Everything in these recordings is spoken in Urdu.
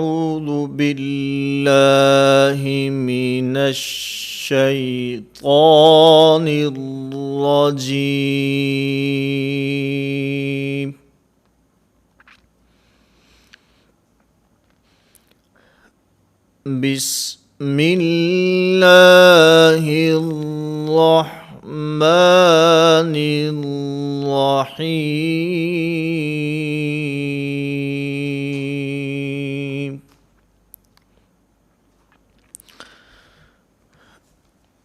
أعوذ بالله من الشيطان الرجيم بسم الله الرحمن الرحيم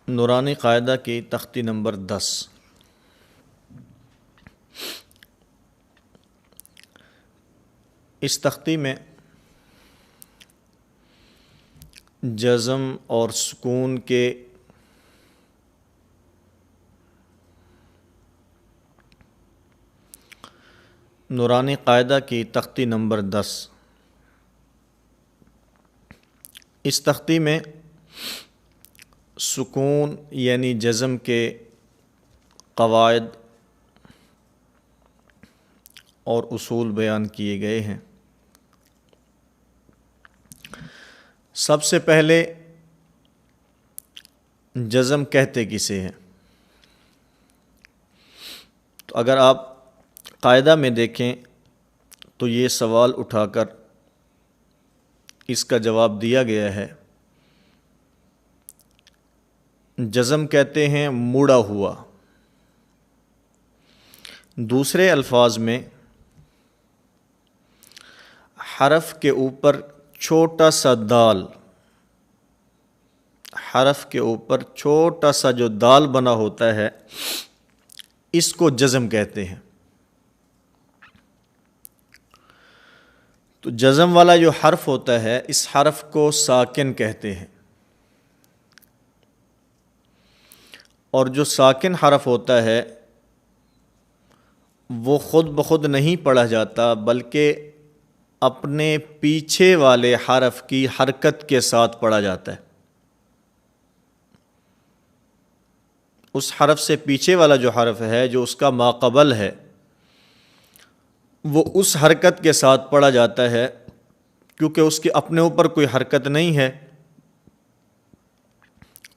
نورانی قاعدہ کی تختی نمبر 10۔ اس تختی میں جزم اور سکون کے نورانی قاعدہ کی تختی نمبر 10۔ اس تختی میں سکون یعنی جزم کے قواعد اور اصول بیان کیے گئے ہیں۔ سب سے پہلے جزم کہتے کسے ہیں؟ تو اگر آپ قاعدہ میں دیکھیں تو یہ سوال اٹھا کر اس کا جواب دیا گیا ہے۔ جزم کہتے ہیں مڑا ہوا۔ دوسرے الفاظ میں حرف کے اوپر چھوٹا سا دال، حرف کے اوپر چھوٹا سا جو دال بنا ہوتا ہے اس کو جزم کہتے ہیں۔ تو جزم والا جو حرف ہوتا ہے اس حرف کو ساکن کہتے ہیں، اور جو ساکن حرف ہوتا ہے وہ خود بخود نہیں پڑھا جاتا بلکہ اپنے پیچھے والے حرف کی حرکت کے ساتھ پڑھا جاتا ہے۔ اس حرف سے پیچھے والا جو حرف ہے جو اس کا ماقبل ہے وہ اس حرکت کے ساتھ پڑھا جاتا ہے، کیونکہ اس کے اپنے اوپر کوئی حرکت نہیں ہے،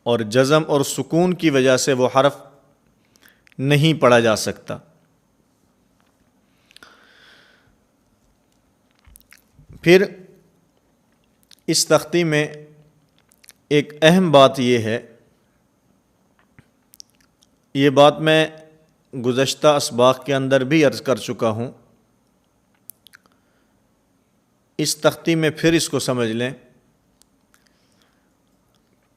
اور جزم اور سکون کی وجہ سے وہ حرف نہیں پڑھا جا سکتا۔ پھر اس تختی میں ایک اہم بات یہ ہے، یہ بات میں گزشتہ اسباق کے اندر بھی عرض کر چکا ہوں، اس تختی میں پھر اس کو سمجھ لیں۔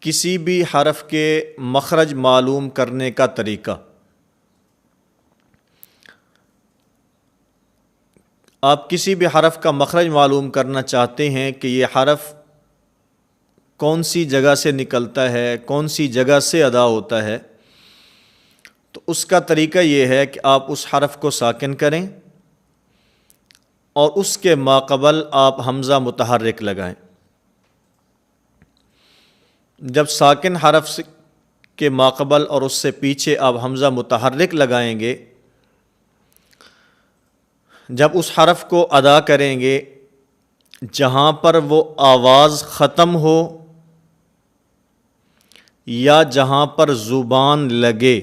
کسی بھی حرف کے مخرج معلوم کرنے کا طریقہ، آپ کسی بھی حرف کا مخرج معلوم کرنا چاہتے ہیں کہ یہ حرف کون سی جگہ سے نکلتا ہے، کون سی جگہ سے ادا ہوتا ہے، تو اس کا طریقہ یہ ہے کہ آپ اس حرف کو ساکن کریں اور اس کے ماقبل آپ حمزہ متحرک لگائیں۔ جب ساکن حرف کے ماقبل اور اس سے پیچھے آپ حمزہ متحرک لگائیں گے، جب اس حرف کو ادا کریں گے جہاں پر وہ آواز ختم ہو یا جہاں پر زبان لگے،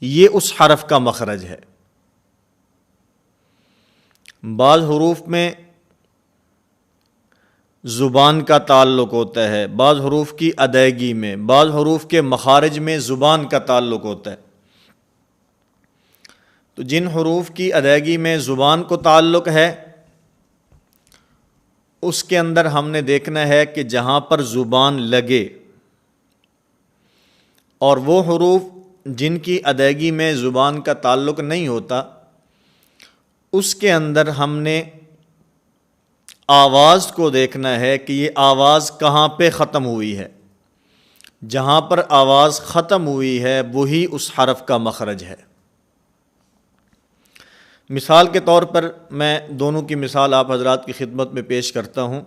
یہ اس حرف کا مخرج ہے۔ بعض حروف میں زبان کا تعلق ہوتا ہے، بعض حروف کی ادائیگی میں، بعض حروف کے مخارج میں زبان کا تعلق ہوتا ہے۔ تو جن حروف کی ادائیگی میں زبان کو تعلق ہے اس کے اندر ہم نے دیکھنا ہے کہ جہاں پر زبان لگے، اور وہ حروف جن کی ادائیگی میں زبان کا تعلق نہیں ہوتا اس کے اندر ہم نے آواز کو دیکھنا ہے کہ یہ آواز کہاں پہ ختم ہوئی ہے۔ جہاں پر آواز ختم ہوئی ہے وہی اس حرف کا مخرج ہے۔ مثال کے طور پر میں دونوں کی مثال آپ حضرات کی خدمت میں پیش کرتا ہوں۔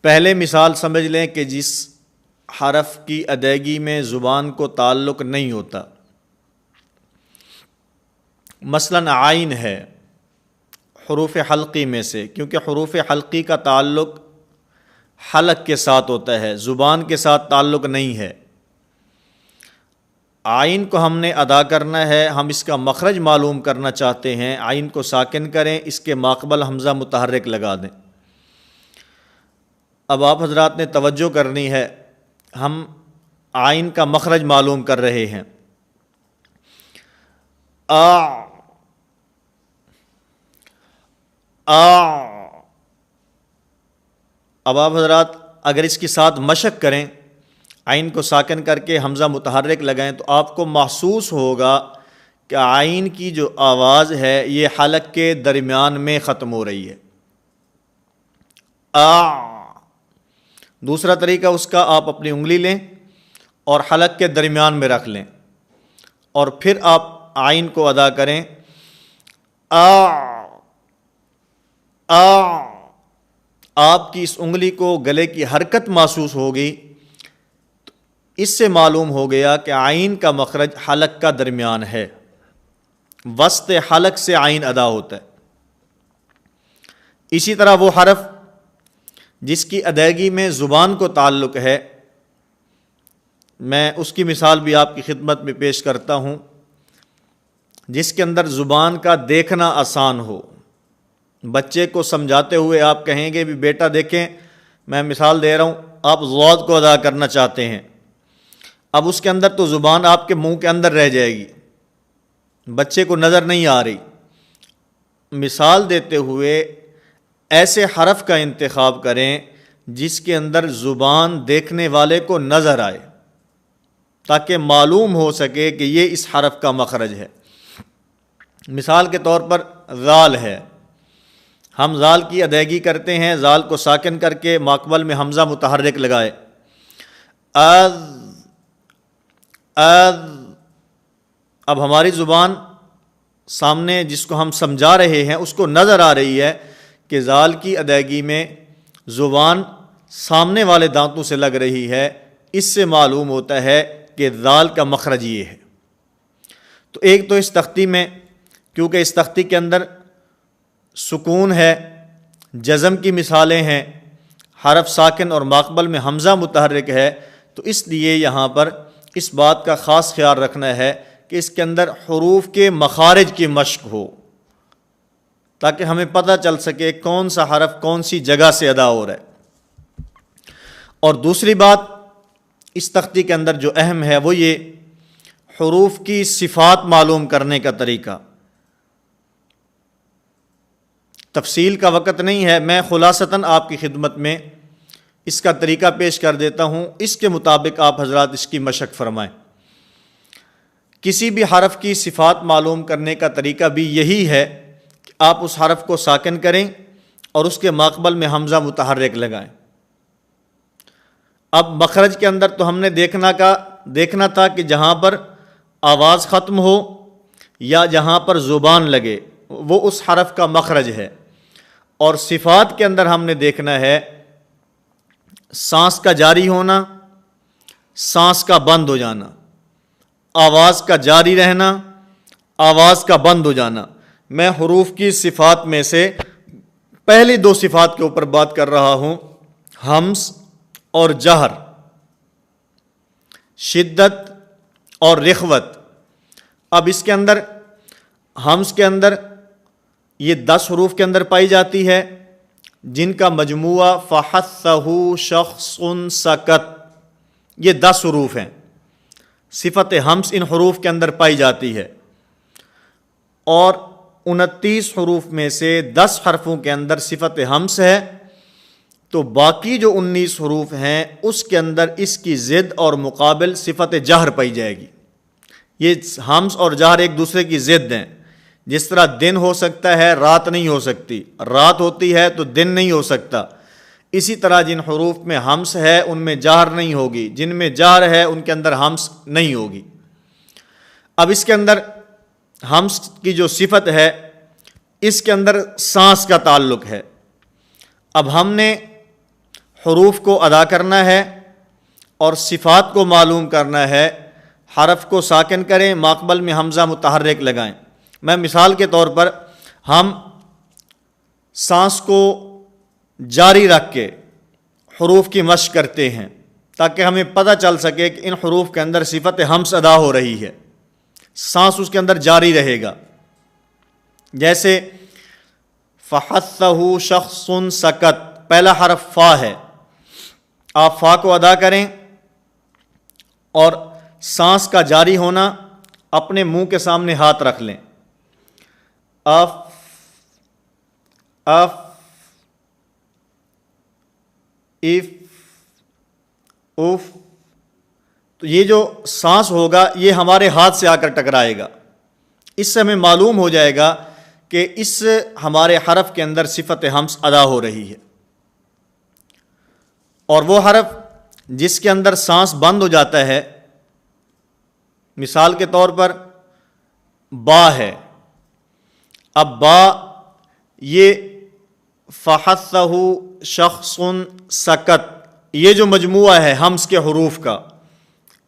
پہلے مثال سمجھ لیں کہ جس حرف کی ادائیگی میں زبان کو تعلق نہیں ہوتا، مثلا عین ہے، حروف حلقی میں سے، کیونکہ حروف حلقی کا تعلق حلق کے ساتھ ہوتا ہے، زبان کے ساتھ تعلق نہیں ہے۔ آئین کو ہم نے ادا کرنا ہے، ہم اس کا مخرج معلوم کرنا چاہتے ہیں، آئین کو ساکن کریں، اس کے ماقبل حمزہ متحرک لگا دیں۔ اب آپ حضرات نے توجہ کرنی ہے، ہم آئین کا مخرج معلوم کر رہے ہیں۔ اب آپ حضرات اگر اس کے ساتھ مشق کریں، آئین کو ساکن کر کے حمزہ متحرک لگائیں، تو آپ کو محسوس ہوگا کہ آئین کی جو آواز ہے یہ حلق کے درمیان میں ختم ہو رہی ہے۔ دوسرا طریقہ اس کا، آپ اپنی انگلی لیں اور حلق کے درمیان میں رکھ لیں اور پھر آپ آئین کو ادا کریں۔ آپ کی اس انگلی کو گلے کی حرکت محسوس ہوگی، اس سے معلوم ہو گیا کہ آئین کا مخرج حلق کا درمیان ہے، وسط حلق سے آئین ادا ہوتا ہے۔ اسی طرح وہ حرف جس کی ادائیگی میں زبان کو تعلق ہے، میں اس کی مثال بھی آپ کی خدمت میں پیش کرتا ہوں، جس کے اندر زبان کا دیکھنا آسان ہو۔ بچے کو سمجھاتے ہوئے آپ کہیں گے بھی بیٹا دیکھیں، میں مثال دے رہا ہوں، آپ ضاد کو ادا کرنا چاہتے ہیں، اب اس کے اندر تو زبان آپ کے منہ کے اندر رہ جائے گی، بچے کو نظر نہیں آ رہی۔ مثال دیتے ہوئے ایسے حرف کا انتخاب کریں جس کے اندر زبان دیکھنے والے کو نظر آئے، تاکہ معلوم ہو سکے کہ یہ اس حرف کا مخرج ہے۔ مثال کے طور پر ذال ہے، ہم ذال کی ادائیگی کرتے ہیں، ذال کو ساکن کر کے ماقبل میں حمزہ متحرک لگائے۔ اب ہماری زبان سامنے جس کو ہم سمجھا رہے ہیں اس کو نظر آ رہی ہے کہ ذال کی ادائیگی میں زبان سامنے والے دانتوں سے لگ رہی ہے، اس سے معلوم ہوتا ہے کہ ذال کا مخرج یہ ہے۔ تو ایک تو اس تختی میں، کیونکہ اس تختی کے اندر سکون ہے، جزم کی مثالیں ہیں، حرف ساکن اور ماقبل میں حمزہ متحرک ہے، تو اس لیے یہاں پر اس بات کا خاص خیال رکھنا ہے کہ اس کے اندر حروف کے مخارج کی مشق ہو، تاکہ ہمیں پتہ چل سکے کون سا حرف کون سی جگہ سے ادا ہو رہا ہے۔ اور دوسری بات اس تختی کے اندر جو اہم ہے وہ یہ حروف کی صفات معلوم کرنے کا طریقہ۔ تفصیل کا وقت نہیں ہے، میں خلاصتاً آپ کی خدمت میں اس کا طریقہ پیش کر دیتا ہوں، اس کے مطابق آپ حضرات اس کی مشق فرمائیں۔ کسی بھی حرف کی صفات معلوم کرنے کا طریقہ بھی یہی ہے کہ آپ اس حرف کو ساکن کریں اور اس کے ماقبل میں حمزہ متحرک لگائیں۔ اب مخرج کے اندر تو ہم نے دیکھنا تھا کہ جہاں پر آواز ختم ہو یا جہاں پر زبان لگے وہ اس حرف کا مخرج ہے، اور صفات کے اندر ہم نے دیکھنا ہے سانس کا جاری ہونا، سانس کا بند ہو جانا، آواز کا جاری رہنا، آواز کا بند ہو جانا۔ میں حروف کی صفات میں سے پہلی دو صفات کے اوپر بات کر رہا ہوں، ہمس اور جہر، شدت اور رخوت۔ اب اس کے اندر ہمس کے اندر یہ 10 حروف کے اندر پائی جاتی ہے، جن کا مجموعہ فحثہ شخص سکت، یہ 10 حروف ہیں۔ صفت ہمس ان حروف کے اندر پائی جاتی ہے، اور 29 حروف میں سے 10 حرفوں کے اندر صفت ہمس ہے، تو باقی جو 19 حروف ہیں اس کے اندر اس کی ضد اور مقابل صفت جہر پائی جائے گی۔ یہ ہمس اور جہر ایک دوسرے کی ضد ہیں، جس طرح دن ہو سکتا ہے رات نہیں ہو سکتی، رات ہوتی ہے تو دن نہیں ہو سکتا، اسی طرح جن حروف میں ہمس ہے ان میں جہر نہیں ہوگی، جن میں جہر ہے ان کے اندر ہمس نہیں ہوگی۔ اب اس کے اندر ہمس کی جو صفت ہے اس کے اندر سانس کا تعلق ہے۔ اب ہم نے حروف کو ادا کرنا ہے اور صفات کو معلوم کرنا ہے، حرف کو ساکن کریں، ماقبل میں حمزہ متحرک لگائیں۔ میں مثال کے طور پر ہم سانس کو جاری رکھ کے حروف کی مشق کرتے ہیں تاکہ ہمیں پتہ چل سکے کہ ان حروف کے اندر صفت ہمس ادا ہو رہی ہے، سانس اس کے اندر جاری رہے گا۔ جیسے فحثہ شخص سکت، پہلا حرف فا ہے، آپ فا کو ادا کریں اور سانس کا جاری ہونا، اپنے منہ کے سامنے ہاتھ رکھ لیں، اف اف اف اف، تو یہ جو سانس ہوگا یہ ہمارے ہاتھ سے آ کر ٹکرائے گا، اس سے ہمیں معلوم ہو جائے گا کہ اس ہمارے حرف کے اندر صفت ہمس ادا ہو رہی ہے۔ اور وہ حرف جس کے اندر سانس بند ہو جاتا ہے، مثال کے طور پر با ہے، اب با یہ فحثہ شخص سکت، یہ جو مجموعہ ہے ہمس کے حروف کا،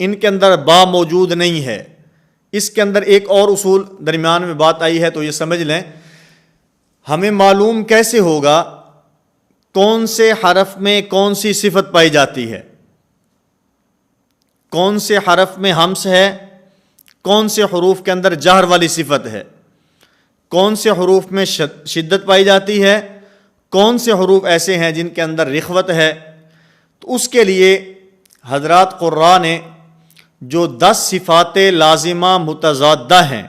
ان کے اندر با موجود نہیں ہے۔ اس کے اندر ایک اور اصول درمیان میں بات آئی ہے تو یہ سمجھ لیں، ہمیں معلوم کیسے ہوگا کون سے حرف میں کون سی صفت پائی جاتی ہے، کون سے حرف میں ہمس ہے، کون سے حروف کے اندر جہر والی صفت ہے، کون سے حروف میں شدت پائی جاتی ہے، کون سے حروف ایسے ہیں جن کے اندر رخوت ہے۔ تو اس کے لیے حضرات قراء نے جو 10 صفات لازمہ متضادہ ہیں،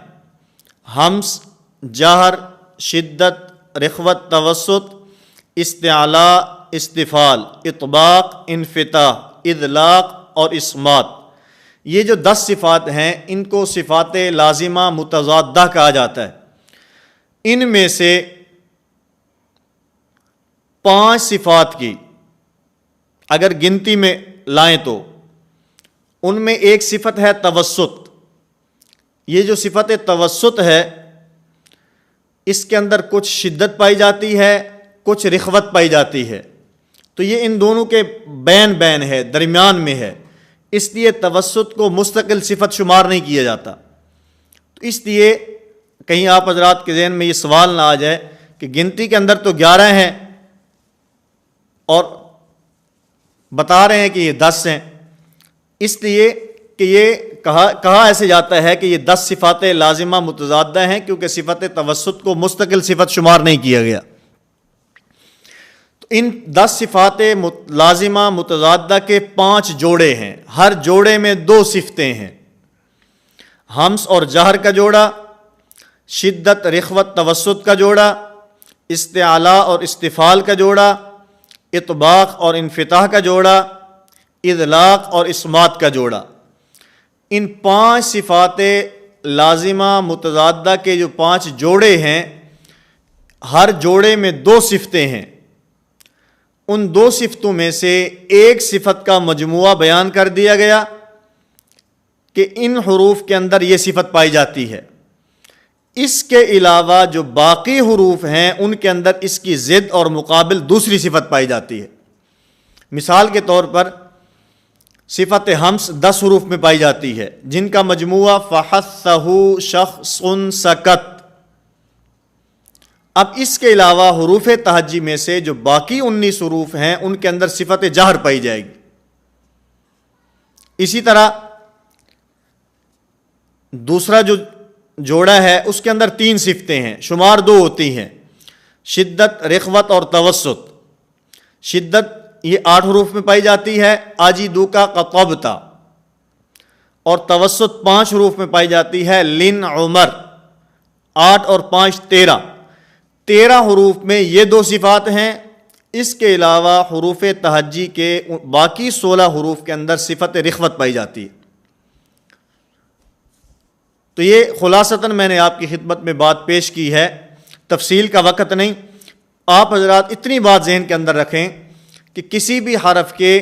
ہمس، جہر، شدت، رخوت، توسط، استعلاء، استفال، اطباق، انفتاح، اطلاق اور اسمات، یہ جو 10 صفات ہیں ان کو صفات لازمہ متضادہ کہا جاتا ہے۔ ان میں سے 5 صفات کی اگر گنتی میں لائیں تو ان میں ایک صفت ہے توسط۔ یہ جو صفت توسط ہے اس کے اندر کچھ شدت پائی جاتی ہے، کچھ رخوت پائی جاتی ہے، تو یہ ان دونوں کے بین ہے، درمیان میں ہے، اس لیے توسط کو مستقل صفت شمار نہیں کیا جاتا۔ تو اس لیے کہیں آپ حضرات کے ذہن میں یہ سوال نہ آ جائے کہ گنتی کے اندر تو 11 ہیں اور بتا رہے ہیں کہ یہ 10 ہیں، اس لیے کہ یہ کہا ایسے جاتا ہے کہ یہ 10 صفات لازمہ متضادہ ہیں کیونکہ صفت توسط کو مستقل صفت شمار نہیں کیا گیا۔ تو ان 10 صفات لازمہ متضادہ کے 5 جوڑے ہیں، ہر جوڑے میں 2 صفتیں ہیں، ہمس اور جہر کا جوڑا، شدت، رخوت، توسط کا جوڑا، استعلاء اور استفال کا جوڑا، اطباق اور انفتاح کا جوڑا، اطلاق اور اسمات کا جوڑا۔ ان 5 صفات لازمہ متضادہ کے جو 5 جوڑے ہیں، ہر جوڑے میں 2 صفتیں ہیں، ان 2 صفتوں میں سے ایک صفت کا مجموعہ بیان کر دیا گیا کہ ان حروف کے اندر یہ صفت پائی جاتی ہے۔ اس کے علاوہ جو باقی حروف ہیں ان کے اندر اس کی ضد اور مقابل دوسری صفت پائی جاتی ہے۔ مثال کے طور پر صفت ہمس 10 حروف میں پائی جاتی ہے جن کا مجموعہ فحثہ شخص سکت۔ اب اس کے علاوہ حروف تہجی میں سے جو باقی 19 حروف ہیں ان کے اندر صفت جہر پائی جائے گی۔ اسی طرح دوسرا جو جوڑا ہے اس کے اندر 3 صفتیں ہیں، شمار 2 ہوتی ہیں، شدت، رخوت اور توسط۔ شدت یہ 8 حروف میں پائی جاتی ہے، آجیدو کا قطبتا، اور توسط 5 حروف میں پائی جاتی ہے، لن عمر۔ 8 اور 5 13 حروف میں یہ 2 صفات ہیں۔ اس کے علاوہ حروف تہجی کے باقی 16 حروف کے اندر صفت رخوت پائی جاتی ہے۔ تو یہ خلاصتاً میں نے آپ کی خدمت میں بات پیش کی ہے، تفصیل کا وقت نہیں۔ آپ حضرات اتنی بات ذہن کے اندر رکھیں کہ کسی بھی حرف کے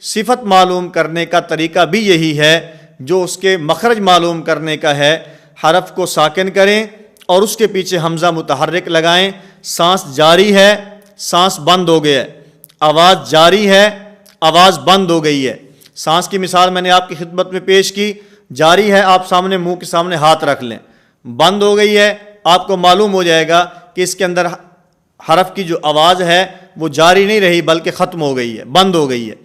صفت معلوم کرنے کا طریقہ بھی یہی ہے جو اس کے مخرج معلوم کرنے کا ہے۔ حرف کو ساکن کریں اور اس کے پیچھے حمزہ متحرک لگائیں، سانس جاری ہے، سانس بند ہو گیا ہے، آواز جاری ہے، آواز بند ہو گئی ہے۔ سانس کی مثال میں نے آپ کی خدمت میں پیش کی، جاری ہے، آپ سامنے منہ کے سامنے ہاتھ رکھ لیں، بند ہو گئی ہے، آپ کو معلوم ہو جائے گا کہ اس کے اندر حرف کی جو آواز ہے وہ جاری نہیں رہی بلکہ ختم ہو گئی ہے، بند ہو گئی ہے۔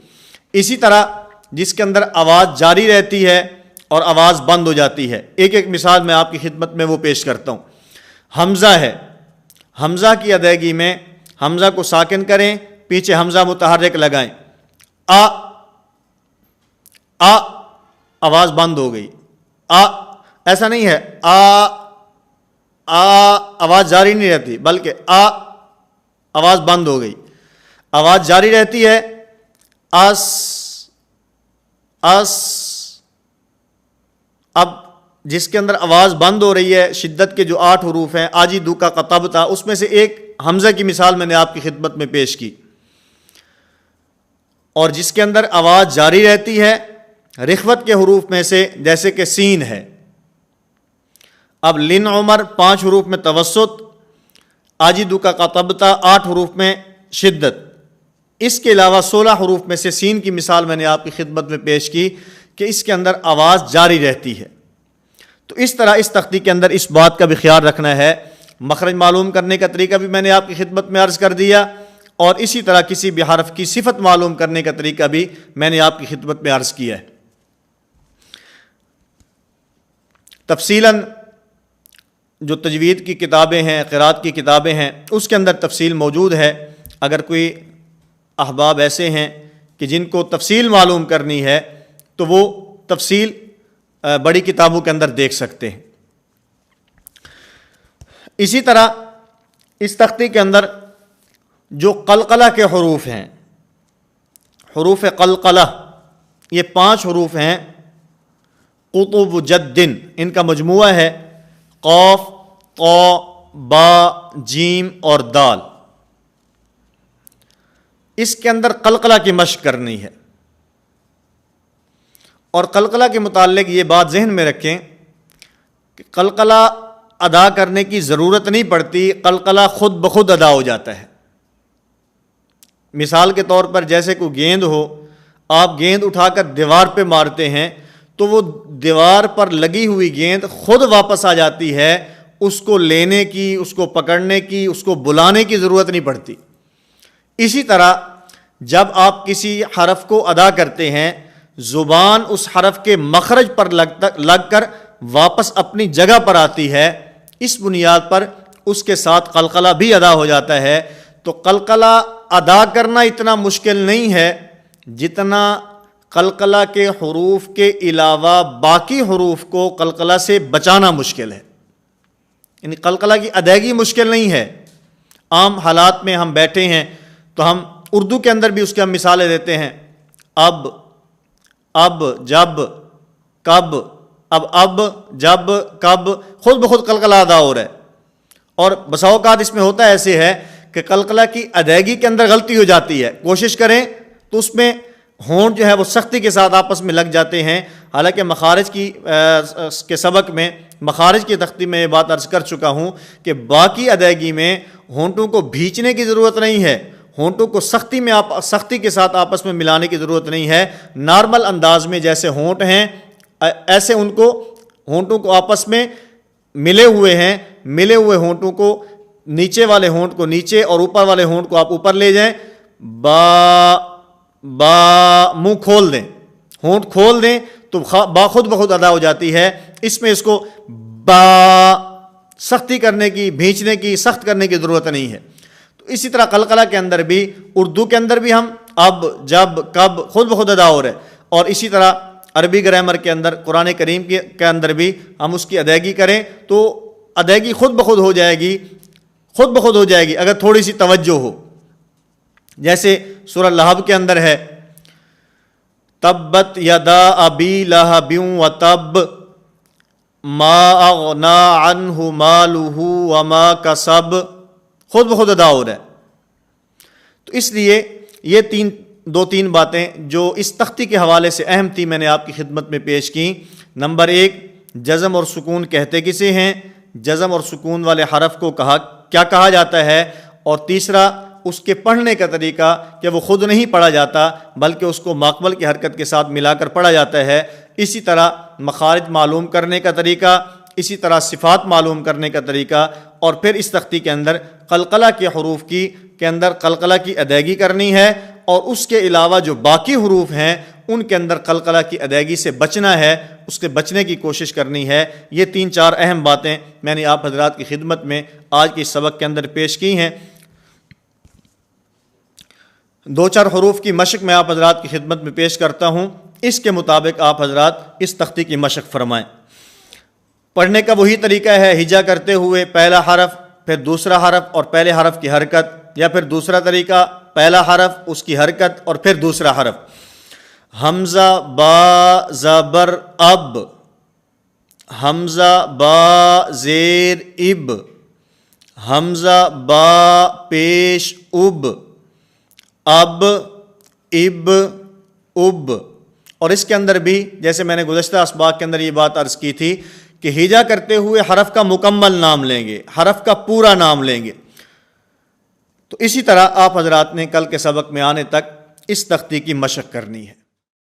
اسی طرح جس کے اندر آواز جاری رہتی ہے اور آواز بند ہو جاتی ہے، ایک ایک مثال میں آپ کی خدمت میں وہ پیش کرتا ہوں۔ حمزہ ہے، حمزہ کی ادائیگی میں حمزہ کو ساکن کریں، پیچھے حمزہ متحرک لگائیں، آ آواز بند ہو گئی، ایسا نہیں ہے آواز جاری نہیں رہتی بلکہ آواز بند ہو گئی، آواز جاری رہتی ہے، اب جس کے اندر آواز بند ہو رہی ہے، شدت کے جو 8 حروف ہیں، آجی دو کا قطب تھا، اس میں سے ایک حمزہ کی مثال میں نے آپ کی خدمت میں پیش کی، اور جس کے اندر آواز جاری رہتی ہے رخوت کے حروف میں سے جیسے کہ سین ہے۔ اب لن عمر 5 حروف میں توسط، آجدو کا قطبتا 8 حروف میں شدت، اس کے علاوہ 16 حروف میں سے سین کی مثال میں نے آپ کی خدمت میں پیش کی کہ اس کے اندر آواز جاری رہتی ہے۔ تو اس طرح اس تختی کے اندر اس بات کا بھی خیال رکھنا ہے، مخرج معلوم کرنے کا طریقہ بھی میں نے آپ کی خدمت میں عرض کر دیا، اور اسی طرح کسی بھی حرف کی صفت معلوم کرنے کا طریقہ بھی میں نے آپ کی خدمت میں عرض کیا ہے۔ تفصیلاً جو تجوید کی کتابیں ہیں، قرات کی کتابیں ہیں، اس کے اندر تفصیل موجود ہے۔ اگر کوئی احباب ایسے ہیں کہ جن کو تفصیل معلوم کرنی ہے تو وہ تفصیل بڑی کتابوں کے اندر دیکھ سکتے ہیں۔ اسی طرح اس تختی کے اندر جو قلقلہ کے حروف ہیں، حروف قلقلہ، یہ 5 حروف ہیں، قطب جدن، ان کا مجموعہ ہے قاف، طا، با، جیم اور دال۔ اس کے اندر قلقلہ کی مشق کرنی ہے، اور قلقلہ کے متعلق یہ بات ذہن میں رکھیں کہ قلقلہ ادا کرنے کی ضرورت نہیں پڑتی، قلقلہ خود بخود ادا ہو جاتا ہے۔ مثال کے طور پر جیسے کوئی گیند ہو، آپ گیند اٹھا کر دیوار پہ مارتے ہیں تو وہ دیوار پر لگی ہوئی گیند خود واپس آ جاتی ہے، اس کو لینے کی، اس کو پکڑنے کی، اس کو بلانے کی ضرورت نہیں پڑتی۔ اسی طرح جب آپ کسی حرف کو ادا کرتے ہیں، زبان اس حرف کے مخرج پر لگ کر واپس اپنی جگہ پر آتی ہے، اس بنیاد پر اس کے ساتھ قلقلہ بھی ادا ہو جاتا ہے۔ تو قلقلہ ادا کرنا اتنا مشکل نہیں ہے جتنا قلقلہ کے حروف کے علاوہ باقی حروف کو قلقلہ سے بچانا مشکل ہے۔ یعنی قلقلہ کی ادائیگی مشکل نہیں ہے۔ عام حالات میں ہم بیٹھے ہیں تو ہم اردو کے اندر بھی اس کے ہم مثالیں دیتے ہیں، اب، جب، کب، اب، جب، کب، خود بخود قلقلہ ادا ہو رہا ہے۔ اور بسا اوقات اس میں ہوتا ایسے ہے کہ قلقلہ کی ادائیگی کے اندر غلطی ہو جاتی ہے، کوشش کریں تو اس میں ہونٹ جو ہے وہ سختی کے ساتھ آپس میں لگ جاتے ہیں۔ حالانکہ مخارج کے سبق میں، مخارج کی تختی میں یہ بات عرض کر چکا ہوں کہ باقی ادائیگی میں ہونٹوں کو بھینچنے کی ضرورت نہیں ہے، ہونٹوں کو سختی کے ساتھ آپس میں ملانے کی ضرورت نہیں ہے۔ نارمل انداز میں جیسے ہونٹ ہیں ایسے ان کو، ہونٹوں کو آپس میں ملے ہوئے ہیں، ملے ہوئے ہونٹوں کو، نیچے والے ہونٹ کو نیچے اور اوپر والے ہونٹ کو آپ اوپر لے جائیں، با، منہ کھول دیں، ہونٹ کھول دیں تو با خود بخود ادا ہو جاتی ہے۔ اس میں اس کو با سختی کرنے کی، بھینچنے کی، سخت کرنے کی ضرورت نہیں ہے۔ تو اسی طرح قلقلہ کے اندر بھی، اردو کے اندر بھی ہم اب، جب، کب خود بخود ادا ہو رہے، اور اسی طرح عربی گرامر کے اندر، قرآن کریم کے اندر بھی ہم اس کی ادائیگی کریں تو ادائیگی خود بخود ہو جائے گی، خود بخود ہو جائے گی اگر تھوڑی سی توجہ ہو۔ جیسے سورہ لہب کے اندر ہے، تبت یدا ابی لہب وتب ما اغنی عنہ مالہ وما کسب، خود بخود ادا ہو رہا ہے۔ تو اس لیے یہ دو تین باتیں جو اس تختی کے حوالے سے اہم تھی میں نے آپ کی خدمت میں پیش کی۔ نمبر 1، جزم اور سکون کہتے کسے ہیں، جزم اور سکون والے حرف کو کیا کہا جاتا ہے، اور تیسرا اس کے پڑھنے کا طریقہ کہ وہ خود نہیں پڑھا جاتا بلکہ اس کو ماقبل کی حرکت کے ساتھ ملا کر پڑھا جاتا ہے۔ اسی طرح مخارج معلوم کرنے کا طریقہ، اسی طرح صفات معلوم کرنے کا طریقہ، اور پھر اس تختی کے اندر قلقلہ کے حروف کے اندر قلقلہ کی ادائیگی کرنی ہے، اور اس کے علاوہ جو باقی حروف ہیں ان کے اندر قلقلہ کی ادائیگی سے بچنا ہے، اس کے بچنے کی کوشش کرنی ہے۔ یہ 3-4 اہم باتیں میں نے آپ حضرات کی خدمت میں آج کے سبق کے اندر پیش کی ہیں۔ 2-4 حروف کی مشق میں آپ حضرات کی خدمت میں پیش کرتا ہوں، اس کے مطابق آپ حضرات اس تختی کی مشق فرمائیں۔ پڑھنے کا وہی طریقہ ہے، ہجا کرتے ہوئے پہلا حرف پھر دوسرا حرف اور پہلے حرف کی حرکت، یا پھر دوسرا طریقہ پہلا حرف اس کی حرکت اور پھر دوسرا حرف۔ حمزہ با زبر اب، حمزہ با زیر اب، حمزہ با پیش اب، اب اب اب۔ اور اس کے اندر بھی جیسے میں نے گزشتہ اسباق کے اندر یہ بات عرض کی تھی کہ ہجا کرتے ہوئے حرف کا مکمل نام لیں گے، حرف کا پورا نام لیں گے۔ تو اسی طرح آپ حضرات نے کل کے سبق میں آنے تک اس تختی کی مشق کرنی ہے۔